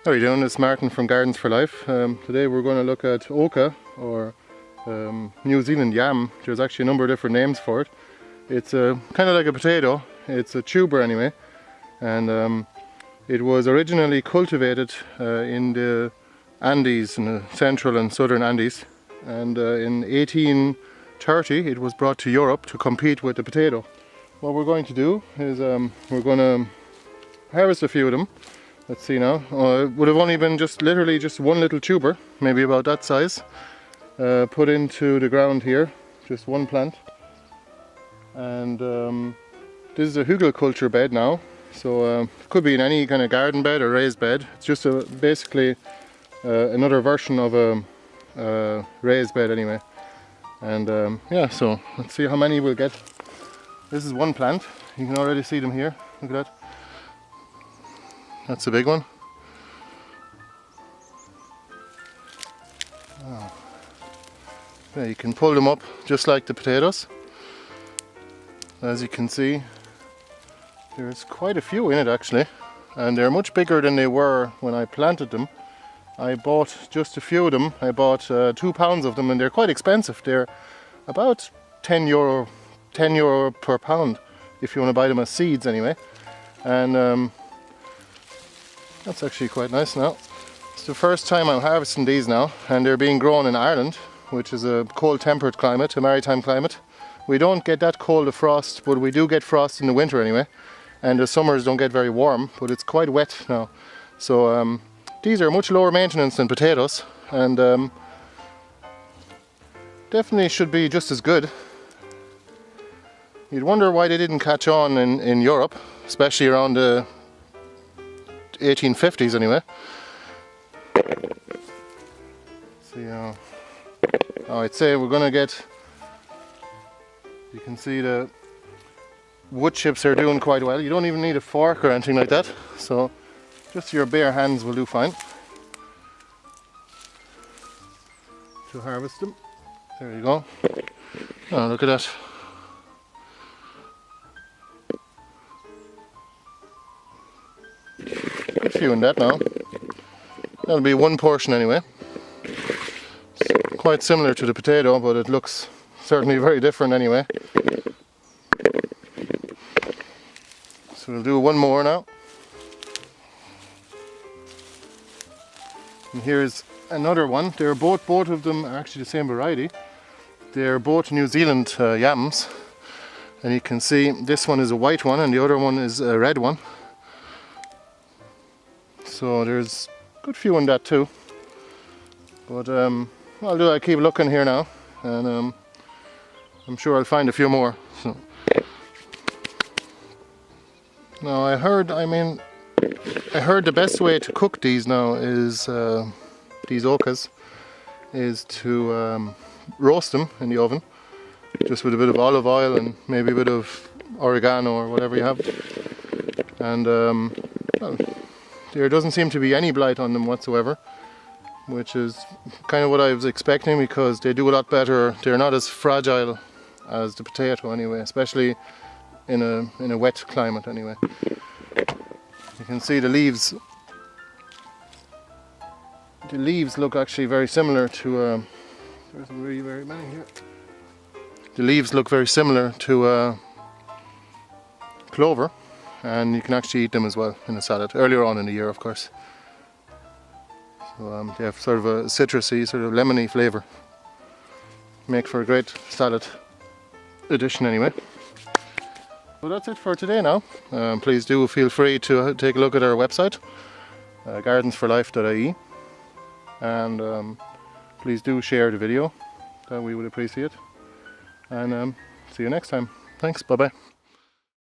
How are you doing? It's Martin from Gardens for Life. Today we're going to look at Oca, or New Zealand Yam. There's actually a number of different names for it. It's kind of like a potato. It's a tuber anyway, and it was originally cultivated in the Andes, in the central and southern Andes, and in 1830 it was brought to Europe to compete with the potato. What we're going to do is we're going to harvest a few of them. Let's see now. It would have only been literally just one little tuber, maybe about that size, put into the ground here, just one plant. And this is a hugel culture bed now, so it could be in any kind of garden bed or raised bed. It's just basically another version of a raised bed anyway. And yeah, so let's see how many we'll get. This is one plant. You can already see them here. Look at that. That's a big one. Oh. Yeah, you can pull them up just like the potatoes. As you can see, there's quite a few in it actually, and they're much bigger than they were when I planted them. I bought just a few of them. I bought 2 pounds of them, and they're quite expensive. They're about €10 per pound if you want to buy them as seeds anyway. And that's actually quite nice now. It's the first time I'm harvesting these now, and they're being grown in Ireland, which is a cold temperate climate, a maritime climate. We don't get that cold of frost, but we do get frost in the winter anyway, and the summers don't get very warm, but it's quite wet now. So these are much lower maintenance than potatoes, and definitely should be just as good. You'd wonder why they didn't catch on in Europe, especially around the 1850s anyway. See, I'd say we're gonna get, you can see the wood chips are doing quite well. You don't even need a fork or anything like that, so just your bare hands will do fine to harvest them. There you go. Oh, look at that. A few in that now. That'll be one portion anyway. It's quite similar to the potato, but it looks certainly very different anyway. So we'll do one more now. And here's another one. Both of them are actually the same variety. They're both New Zealand yams, and you can see this one is a white one and the other one is a red one. So there's a good few in that too. But what I'll keep looking here now, and I'm sure I'll find a few more. So. Now I heard the best way to cook these now is these ocas is to roast them in the oven, just with a bit of olive oil and maybe a bit of oregano or whatever you have. And well, there doesn't seem to be any blight on them whatsoever, which is kind of what I was expecting, because they do a lot better. They're not as fragile as the potato anyway, especially in a wet climate anyway. You can see the leaves. The leaves look actually very similar to. There's really very many here. The leaves look very similar to clover, and you can actually eat them as well in a salad. Earlier on in the year, of course. So they have sort of a citrusy, sort of lemony flavour. Make for a great salad addition anyway. Well, that's it for today now. Please do feel free to take a look at our website, gardensforlife.ie, and please do share the video. That we would appreciate. And see you next time. Thanks, bye bye.